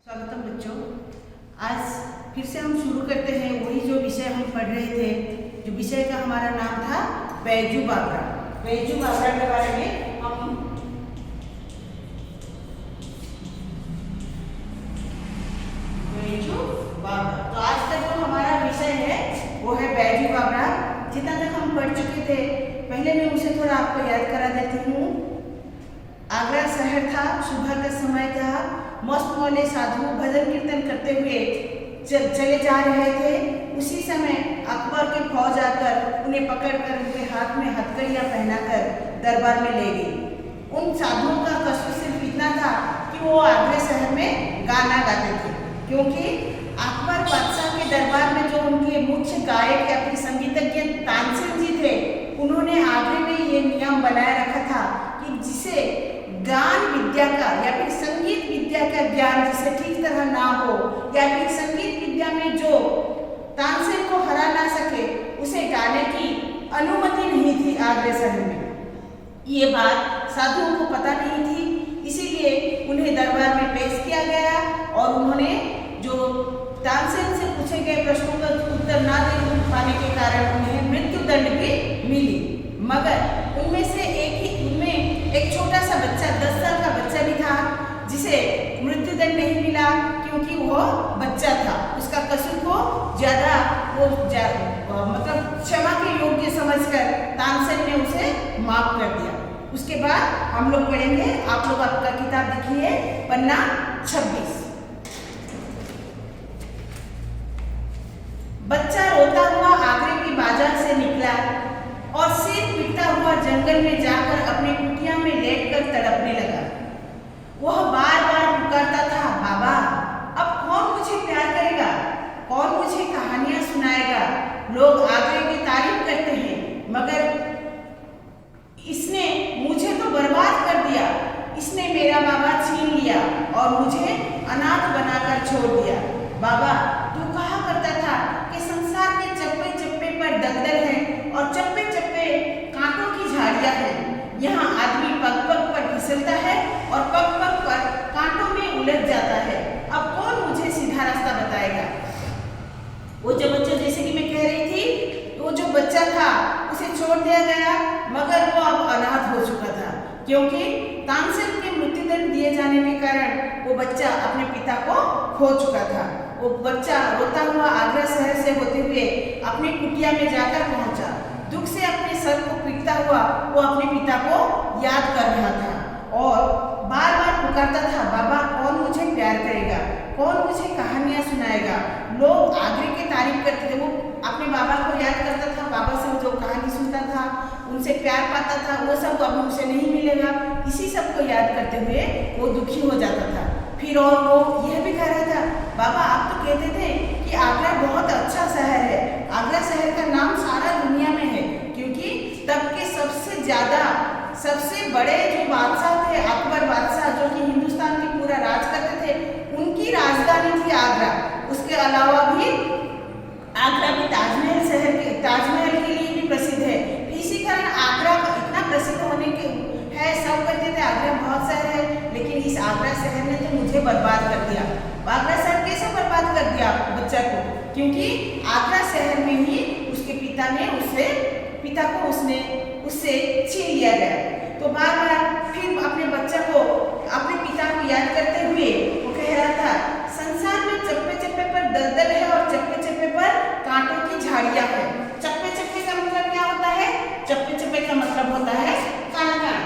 स्वागतम बच्चों। आज फिर से हम शुरू करते हैं वही जो विषय हम पढ़ रहे थे। जो विषय का हमारा नाम था बैजू बावरा। बैजू बावरा के बारे में हम बैजू बावरा, तो आज तक जो हमारा विषय है वो है बैजू बावरा। जितना तक हम पढ़ चुके थे, पहले मैं उसे थोड़ा आपको याद करा देती हूँ। आगरा शहर था, सुबह का समय था। मस्त मौले साधु भजन कीर्तन करते हुए चले जा रहे थे। उसी समय अकबर की फौज आकर उन्हें पकड़कर उनके हाथ में हथकड़ियाँ पहनाकर दरबार में ले गई। उन साधुओं का कसूर सिर्फ इतना था कि वो आगरा शहर में गाना गाते थे, क्योंकि अकबर बादशाह के दरबार में जो उनके मुख्य गायक या फिर संगीतज्ञ तानसेन जी थे, उन्होंने आगरे में ये नियम बनाए रखा था कि जिसे गान विद्या का या फिर संगीत विद्या का ज्ञान जिसे ठीक तरह ना हो या फिर संगीत विद्या में जो तानसेन को हरा ना सके, उसे गाने की अनुमति नहीं थी आगरे शहर में। ये बात साधुओं को पता नहीं थी, इसीलिए उन्हें दरबार में पेश किया गया और उन्होंने जो तानसेन से पूछे गए प्रश्नों का उत्तर ना दे पाने के कारण उन्हें मृत्यु दंड भी मिली। मगर उनमें से एक छोटा सा बच्चा, 10 साल का बच्चा भी था, जिसे मृत्युदंड नहीं मिला क्योंकि वो बच्चा था। उसका कसूर को मतलब क्षमा के योग्य समझकर तानसेन ने उसे माफ कर दिया। उसके बाद हम लोग पढ़ेंगे, आप लोग आपका किताब देखिए, पन्ना 26। बच्चा रोता हुआ आगरे की बाजार से निकला और सिर पीटता हुआ जंगल में जाकर अपनी कुटिया में लेटकर तड़पने लगा। वह बार बार पुकारता था, बाबा अब कौन मुझे प्यार करेगा, कौन मुझे कहानियां सुनाएगा। लोग आगरे की तारीफ करते हैं, मगर इसने मुझे तो बर्बाद कर दिया। इसने मेरा बाबा छीन लिया और मुझे अनाथ बनाकर छोड़ दिया। बाबा तू कहा करता था कि संसार के चप्पे चप्पे पर दलदल है और चप्पे चप्पे कांटों की झाड़ियां हैं। यहाँ आदमी पग पग पर फिसलता है और पग पग पर कांटों में उलझ जाता है। अब कौन मुझे सीधा रास्ता बताएगा। वो जो बच्चा, जैसे कि मैं कह रही थी, वो जो बच्चा था उसे छोड़ दिया गया, मगर वो अब अनाथ हो चुका था, क्योंकि तानसेन के मृत्युदंड दिए जाने के कारण वो बच्चा अपने पिता को खो चुका था। वो बच्चा रोता हुआ आगरा शहर से होते हुए अपनी कुटिया में जाकर पहुंचा। दुख से अपने सर को पीटता हुआ वो अपने पिता को याद कर रहा था और बार बार पुकारता था, बाबा कौन मुझे प्यार करेगा, कौन मुझे कहानियां सुनाएगा। लोग आगरे की तारीफ करते थे। वो अपने बाबा को याद करता था, बाबा से जो कहानी सुनता था, उनसे प्यार पाता था, वो सब अब उसे नहीं मिलेगा। इसी सब को याद करते हुए वो दुखी हो जाता था। फिर और वो यह भी कह रहा था, बाबा आप तो कहते थे कि आगरा बहुत अच्छा शहर है। आगरा शहर का नाम सारा दुनिया में है, क्योंकि तब के सबसे बड़े जो बादशाह थे, अकबर बादशाह, जो कि हिंदुस्तान की पूरा राज करते थे, उनकी राजधानी थी आगरा। उसके अलावा भी आगरा में ताजमहल के लिए भी प्रसिद्ध है। इसी कारण आगरा इतना प्रसिद्ध होने के है, सब कहते थे आगरा बहुत शहर है, लेकिन इस आगरा शहर ने तो मुझे बर्बाद कर दिया। आगरा शहर कैसे बर्बाद कर दिया बच्चा को, क्योंकि आगरा शहर में ही उसके पिता को उससे छीन लिया गया। तो बार बार फिर अपने बच्चा को, अपने पिता को याद करते हुए वो कह रहा था, संसार में चप्पे चप्पे पर दलदल है और चप्पे चप्पे पर कांटों की झाड़ियां हैं। चप्पे चप्पे का मतलब क्या होता है? चप्पे चप्पे का मतलब होता है कान कान।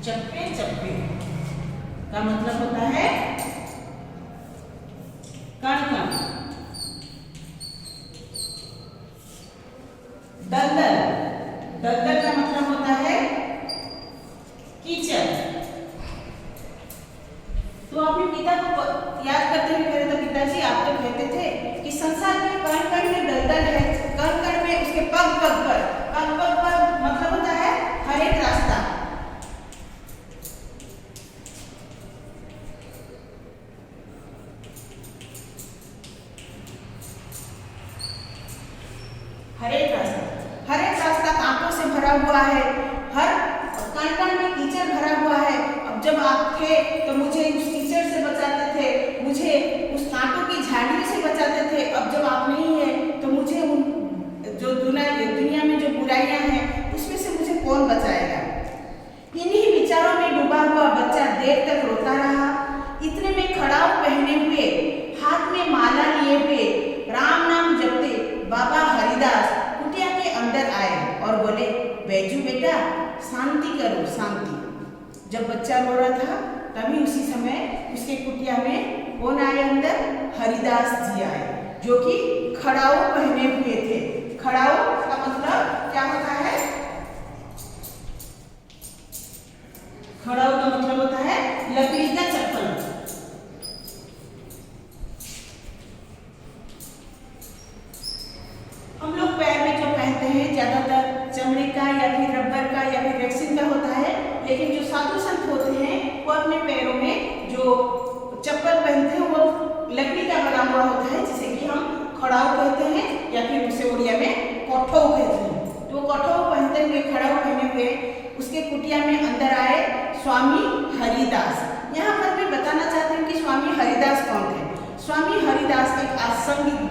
चप्पे चप्पे का मतलब होता है कण कण। दलदल का मतलब होता है कीचड़। तो अपने पिता को याद करते हुए कह रहे थे, पिताजी आप तो कहते थे कि संसार में कण कण में दलदल है, कण कण में उसके पग पग पर मतलब होता है हर एक रास्ता। हर एक रास्ता कांटों से भरा हुआ है, हर कण कण में कीचड़ भरा हुआ है। अब जब देर तक रोता रहा। इतने में खड़ाऊ पहने हुए, हाथ में माला लिए हुए, राम नाम जपते बाबा हरिदास कुटिया के अंदर आए और बोले, बैजू बेटा शांति करो, शांति। जब बच्चा रो रहा था तभी उसी समय उसके कुटिया में कौन आए अंदर? हरिदास जी आए, जो कि खड़ाऊ पहने हुए थे। खड़ाऊ का मतलब क्या होता है? खड़ाऊ का मतलब होता है लकड़ी का चप्पल। हम लोग पैर में जो पहनते हैं ज्यादातर चमड़े का या फिर रबर का या फिर रेक्सिन का होता है, लेकिन जो साधु संत होते हैं वो अपने पैरों में जो चप्पल पहनते हैं वो लकड़ी का बना हुआ होता है, जिसे कि हम खड़ाऊ कहते हैं या फिर उसे उड़िया में कोठौ कहते हैं। तो कोठौ पहनते हुए, खड़ाऊ पहने हुए उसके कुटिया में अंदर आए स्वामी हरिदास। यहाँ पर मैं बताना चाहती हूँ कि स्वामी हरिदास कौन थे। स्वामी हरिदास एक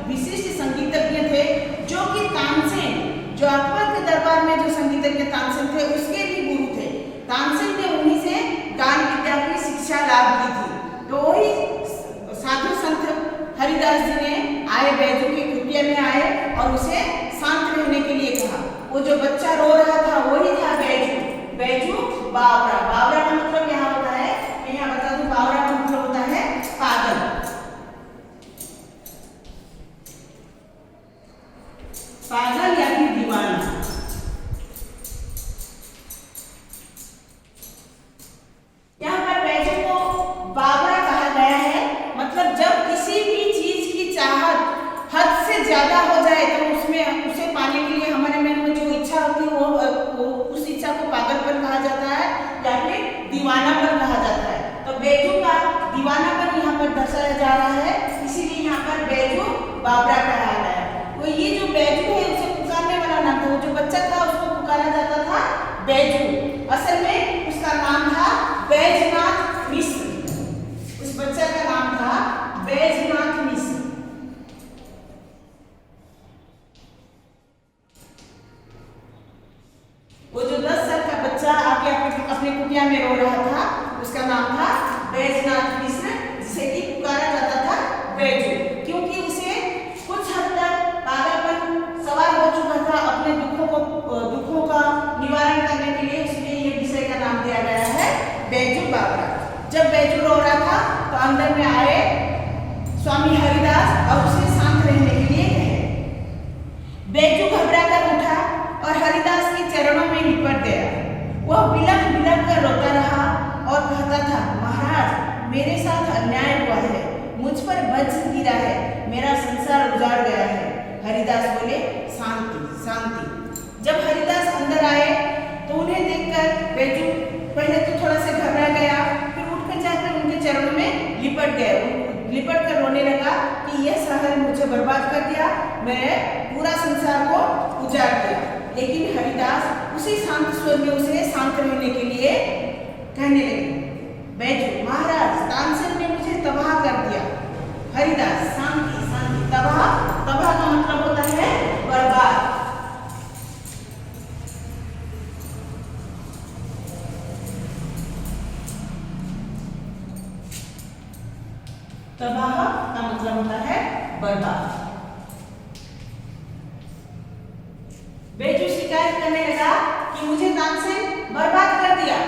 विशिष्ट संगीतज्ञ थे, जो कि तानसेन, जो अकबर के दरबार में जो संगीतज्ञ तानसेन थे उसके भी गुरु थे। तानसेन ने उन्हीं से गान विद्या की शिक्षा लाभ की थी। तो वही साधु संत हरिदास जी ने आए, बैजू के कुटिया में आए और उसे शांत रहने के लिए कहा। वो जो बच्चा रो रहा था वही था बैजू। बैजू बावरा, बावरा का मतलब यहाँ होता है, मैं यहाँ बता दूं, बावरा का मतलब होता है पागल। पागल या फिर दीवाना। यहाँ पर बैजू को बावरा कहा गया है, मतलब जब किसी भी चीज की चाहत हद से ज्यादा हो जाए तो उसमें उसे पाने के लिए हमारे मन में जो इच्छा होती है वो उस इच्छा को पागलपन कहा जाता है या फिर दीवानापन कहा जाता है। तो बैजू का दीवानापन यहाँ पर दर्शाया जा रहा है, इसीलिए यहाँ पर बैजू बावरा कहा गया है। तो ये जो बैजू है उसे पुकारने वाला नाम था, वो जो बच्चा था उसको पुकारा जाता था बैजू। असल में उसका नाम था बैजनाथ मिश्र। उस बच्चा का नाम था बैजनाथ मिश्र। वो जो 10 साल का बच्चा आके अपने कुटिया में रो रहा था उसका नाम था बैजनाथ मिश्र, जिसे कि पुकारा जाता था बैजू, क्योंकि उसे कुछ हद तक पागलपन सवार हो चुका था अपने दुखों का निवारण करने के लिए, इसलिए ये विषय का नाम दिया गया है बैजू बावरा। जब बैजू रो रहा था तो अंदर में आए स्वामी हरिदास और उसे शांत रहने के लिए कहे। बैजू घबरा कर उठा और हरिदास के चरणों में लिपट गया। वह बिलख बिलख कर रोता रहा और कहता था, महाराज मेरे साथ अन्याय हुआ है, मुझ पर वज्र गिरा है, मेरा संसार उजाड़ गया है। हरिदास बोले, शांति शांति। जब हरिदास अंदर आए तो उन्हें देखकर बैजू पहले तो थोड़ा सा घबरा गया, फिर उठकर जाकर उनके चरणों में लिपट गए। लिपट कर रोने लगा कि यह शहर मुझे बर्बाद कर दिया, मैं पूरा संसार को उजाड़ दिया। लेकिन हरिदास उसी शांत स्वर में उसे शांत रहने के लिए कहने लगे, बैजू महाराज तानसेन ने मुझे तबाह कर दिया। हरिदास शांति शांति। तबाह, तबाह का मतलब होता है बर्बाद। तबाह का मतलब होता है बर्बाद। बैजू शिकायत करने लगा कि मुझे तानसेन बर्बाद कर दिया,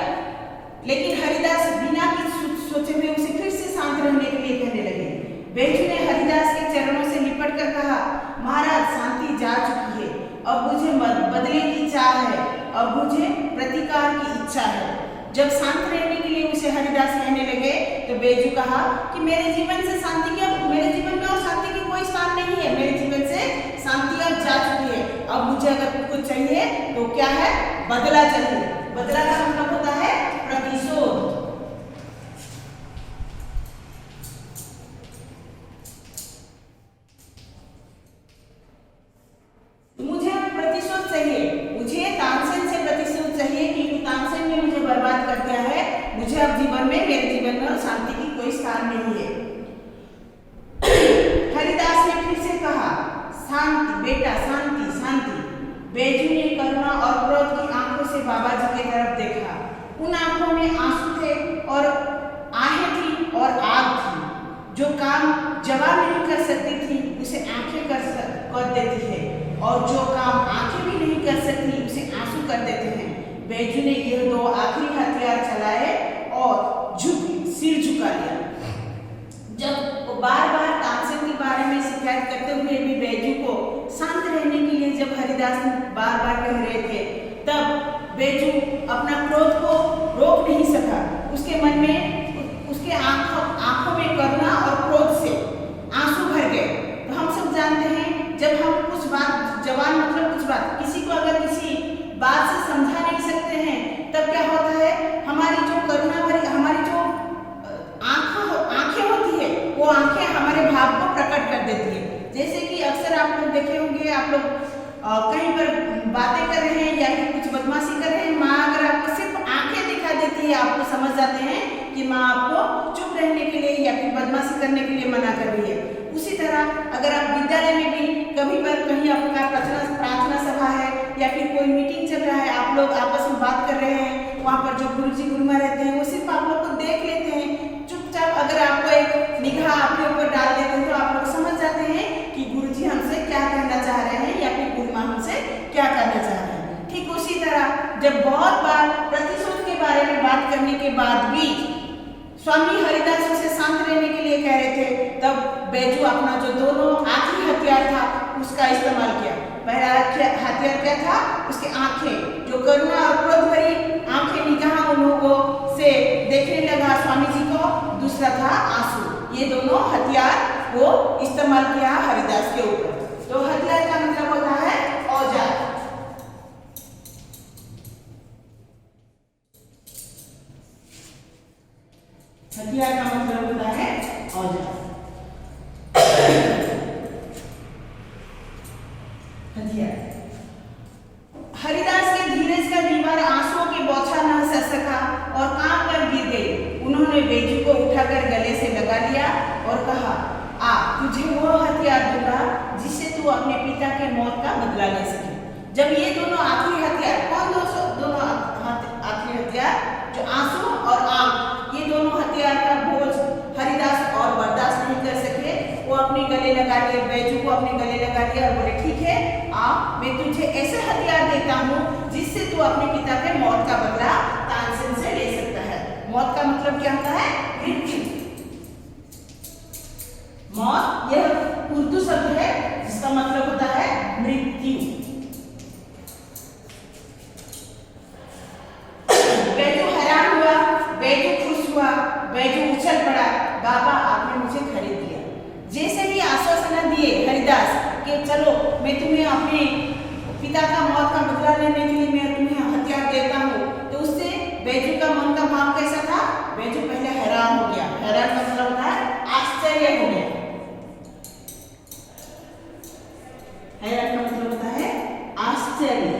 लेकिन हरिदास बिना कुछ सोचे हुए उसे फिर से शांत रहने के लिए कहने लगे। बैजू ने हरिदास के चरणों से लिपट कर कहा, महाराज शांति जा चुकी है, अब मुझे बदले की चाह है, अब मुझे प्रतिकार की इच्छा है। जब शांत रहने के लिए उसे हरिदास कहने लगे तो बैजू कहा कि मेरे जीवन से शांति की, मेरे जीवन में और शांति की कोई स्थान नहीं है, मेरे जीवन से शांति अब जा चुकी है। अब मुझे अगर कुछ चाहिए तो क्या है? बदला चाहिए। बदला का मतलब होता है प्रतिशोध। मुझे प्रतिशोध चाहिए, मुझे तानसेन से प्रतिशोध चाहिए, क्योंकि तानसेन ने मुझे बर्बाद कर दिया है। मुझे अब जीवन में, मेरे जीवन में शांति की कोई स्थान नहीं है। हरिदास ने फिर से कहा, शांति बेटा शांति शांति। बैजू ने करुणा और क्रोध की आंखों से बाबा जी की तरफ देखा। उन आंखों में आंसू थे और जवाब नहीं कर सकती थी उसे आंखें कर देती है, और जो काम आंखें भी नहीं कर सकती उसे आंसू कर देते हैं। बैजू ने ये दो आखिरी हथियार चलाए और सिर झुका लिया। जब वो बार बार तानसेन के बारे में शिकायत करते हुए भी बैजू को शांत रहने के लिए जब हरिदास बार बार कह रहे थे, तब बैजू अपना क्रोध को रोक नहीं सका। उसके मन में, उसके आंखों में करुणा और क्रोध से आंसू भर गए। तो हम सब जानते हैं, जब हम कुछ बात, जवान मतलब कुछ बात, किसी को अगर किसी बात से समझा नहीं सकते हैं, तब क्या होता है, हमारी जो करुणा भरी, हमारी जो आंखें होती है, वो आंखें हमारे भाव को प्रकट कर देती है। जैसे कि अक्सर आप लोग देखे होंगे, आप लोग कहीं पर बातें कर रहे हैं या फिर कुछ बदमाशी कर रहे हैं, माँ अगर आपको सिर्फ आंखें दिखा देती है, आपको समझ जाते हैं कि माँ आपको चुप रहने के लिए या फिर बदमाशी करने के लिए मना कर रही है। उसी तरह अगर आप विद्यालय में भी कभी पर कहीं आपका प्रार्थना सभा है या फिर कोई मीटिंग चल रहा है, आप लोग आपस में बात कर रहे हैं, वहाँ पर जो गुरुजी गुरुमा रहते हैं वो सिर्फ आप लोग को देख लेते हैं। चुपचाप अगर आपको एक निगाह आपके ऊपर डाल देते हैं तो आप लोग समझ जाते हैं कि गुरुजी हमसे क्या कहना चाह रहे हैं या फिर गुरुमा हमसे क्या करना चाह रहे हैं। ठीक उसी तरह जब बहुत बार प्रतिशोध के बारे में बात करने के बाद भी स्वामी हरिदास उसे शांत रहने के लिए कह रहे थे, तब बैजू अपना जो दोनों आखिरी हथियार था उसका इस्तेमाल किया। पहला हथियार क्या था, उसके आंखें, जो करुणा और क्रोध भरी आंखें निगाह उन लोगों से देखने लगा स्वामी जी को। दूसरा था आंसू। ये दोनों हथियार वो इस्तेमाल किया हरिदास के ऊपर। तो हथियार का मतलब होता है औजार। हथियार का मतलब होता है औजार। हथियार। हरिदास के धीरज का दीवार आंसुओं की बौछार न सह सका और कांप कर गिर गई। उन्होंने बैजू को उठाकर गले से लगा लिया और कहा, आ तुझे वो हथियार दूंगा जिससे तू अपने पिता के मौत का बदला ले सके। जब ये दोनों आखिरी हथियार, कौन दोनों आखिरी हथियार, जो आंसू और आग, ये दोनों हथियार का बोझ हरिदास और बर्दाश्त नहीं कर सके, वो अपने गले लगा लिए, बैजू को अपने गले लगा लिया और बोले, ठीक है, आ मैं तुझे ऐसे हथियार देता हूँ जिससे तू अपने पिता के मौत का बदला तानसेन से ले सकता है। मौत का मतलब क्या होता है, मृत्यु। मौत यह उर्दू शब्द है जिसका मतलब होता है मृत्यु। बैजू हैरान हुआ, बैजू खुश हुआ, बैजू उछल पड़ा, बाबा आपने मुझे खरीद लिया। जैसे ही आश्वासन दिए हरिदास कि चलो मैं तुम्हें अपने पिता का मौत का बदला लेने के लिए मैं तुम्हें हथियार देता हूँ, तो उससे बैजू का मन का भाव कैसा था, बैजू पहले हैरान हो गया। हैरान का मतलब होता है आश्चर्य हो गया। हैरान का मतलब होता है आश्चर्य।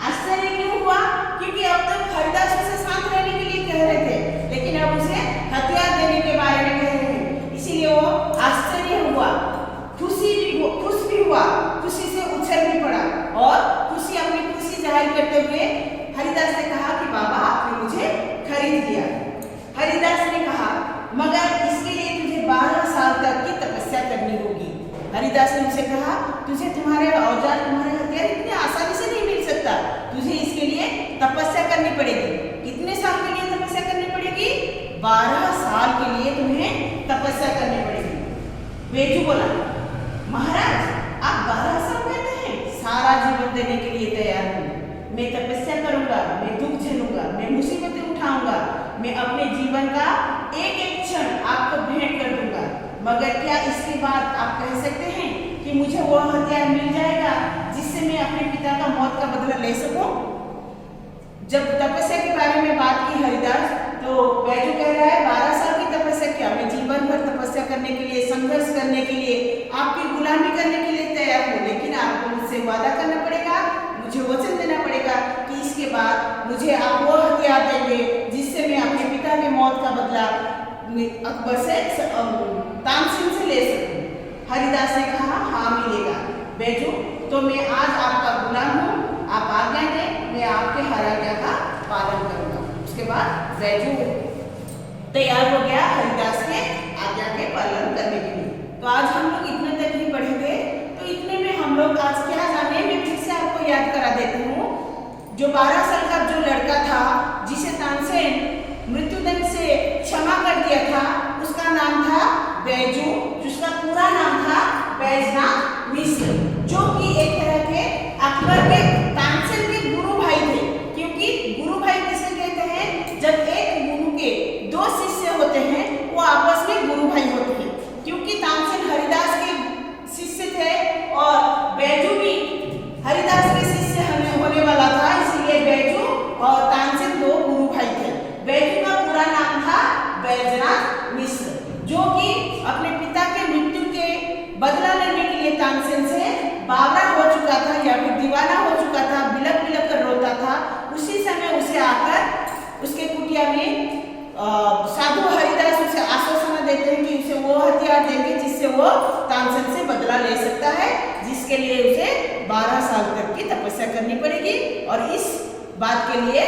आश्चर्य क्यों हुआ, क्योंकि अब तक हरिदास उसे शांत रहने के लिए कह रहे थे, लेकिन अब उसे हथियार देने के बारे में कह रहे हैं, इसीलिए वो आश्चर्य हुआ, खुश भी हुआ, खुशी से उछल भी पड़ा और अपनी खुशी जाहिर करते हुए हरिदास ने कहा कि बाबा आपने मुझे खरीद लिया। हरिदास ने कहा, मगर इसके लिए तुझे 12 साल तक की तपस्या करनी होगी। हरिदास ने उसे कहा, तुझे तुम्हारे औजार, तुम्हारे हथियार इतने आसानी से नहीं मिल सकता, तुझे इसके लिए तपस्या करनी पड़ेगी। कितने साल के लिए तपस्या करनी पड़ेगी, 12 साल के लिए तुम्हें तपस्या करनी पड़ेगी। बैजू बोला, महाराज आप 12 साल कहते हैं, सारा जीवन देने के लिए तैयार हूँ। मैं तपस्या करूंगा, मैं दुख झेलूंगा, मैं मुसीबतें उठाऊंगा, मैं अपने जीवन का एक एक क्षण आपको भेंट कर दूंगा, मगर क्या इसके बाद आप कह सकते हैं कि मुझे वो हथियार मिल जाएगा जिससे मैं अपने पिता का मौत का बदला ले सकूं? जब तपस्या के बारे में बात की हरिदास, तो बैजू कह रहा है 12 साल की तपस्या क्या, मैं जीवन भर तपस्या करने के लिए, संघर्ष करने के लिए, आपकी गुलामी करने के लिए तैयार हूँ, लेकिन आपको मुझसे वादा करना पड़ेगा, मुझे वचन देना पड़ेगा कि इसके बाद मुझे आप वो हथियार देंगे जिससे मैं अपने पिता के मौत का बदला अकबर से, तानसेन से ले सकूं। हरिदास ने कहा, हाँ मिलेगा बैजू, तो मैं आज आपका गुलाम हूँ, आप आज्ञा दें, मैं आपके हर आज्ञा का पालन करूंगा। उसके बाद बैजू तैयार हो गया हरिदास के आज्ञा के पालन करने के लिए। तो आज हम लोग इतने तक ही पढ़ेंगे। तो इतने में हम लोग आज क्या जाने, मैं फिर से आपको याद करा देती हूँ। जो 12 साल का जो लड़का था जिसे तानसेन मृत्युदंड से क्षमा कर दिया था, उसका नाम था बैजू, जिसका पूरा नाम था बैजनाथ मिश्र, जो कि एक तरह के अकबर के तानसेन के गुरु भाई थे। क्योंकि गुरु भाई किसे कहते हैं? जब एक गुरु के 2 शिष्य होते हैं वो आपस में गुरु भाई होते हैं। क्योंकि तानसेन हरिदास के शिष्य थे और बैजू भी हरिदास के शिष्य होने वाला था, इसलिए बैजू और तानसेन 2 गुरु भाई थे। बैजू का पूरा नाम था बैजनाथ मिश्र, जो कि अपने पिता के मृत्यु के बदला लेने के लिए तानसेन से बावरा हो चुका था या फिर दीवाना हो चुका था, बिलक बिलक कर रोता था। उसी समय उसे आकर उसके कुटिया में साधु हरिदास उसे आश्वासन देते हैं कि उसे वो हथियार देंगे जिससे वो तानसेन से बदला ले सकता है, जिसके लिए उसे 12 साल तक की तपस्या करनी पड़ेगी। और इस बात के लिए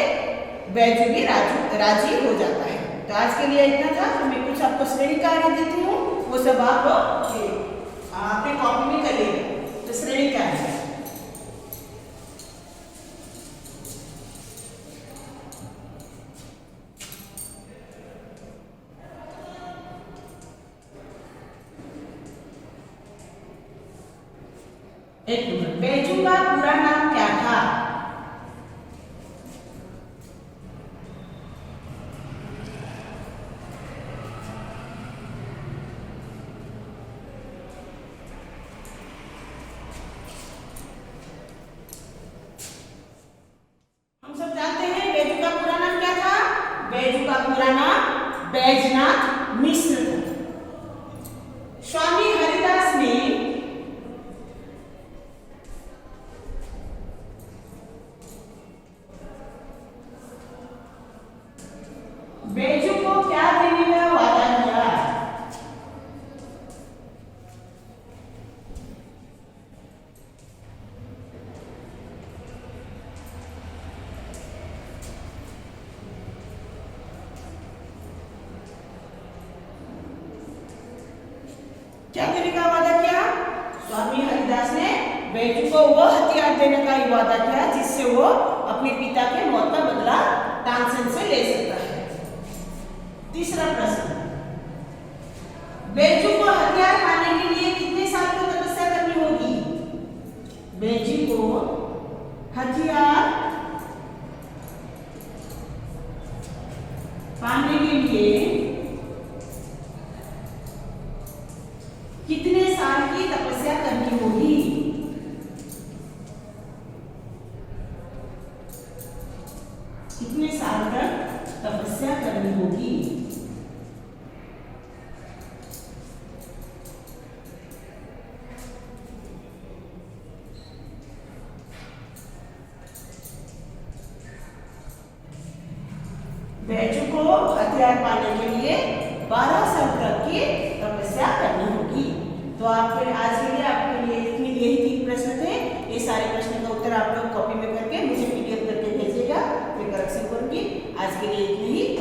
बैजू भी राजी हो जाता है। तो आज के लिए इतना था। तो मैं कुछ आपको श्रेणी कार्य देती हूँ, वो सब आप अपने कॉपी में करिएगा। तो श्रेणी कार्य एक नंबर, बैजू का पूरा नाम क्या था? हम सब जानते हैं बैजू का पूरा नाम क्या था? बैजू का पूरा नाम बैजनाथ मिश्र था। स्वामी हरिदास ने बैजू को क्या देने का वादा किया? क्या देने का वादा किया? स्वामी हरिदास ने बैजू को वह हथियार देने का ही वादा किया जिससे वो अपने पिता के मौत का बदला तानसेन से ले सकता है। तीसरा प्रश्न, बैजू को हथियार पाने के लिए कितने साल की तपस्या करनी होगी? बैजू को हथियार पाने के लिए कितने साल की तपस्या करनी होगी? कितने साल तक तपस्या करनी होगी? बैजू को हथियार पाने के लिए 12 साल तक की तपस्या करनी होगी। तो आप फिर आज के लिए आपके लिए यही 3 प्रश्न थे। ये सारे प्रश्न का उत्तर आप लोग कॉपी में करके मुझे PDF करके भेजिएगा, मैं करेक्शन करूंगी। आज के लिए इतनी ही।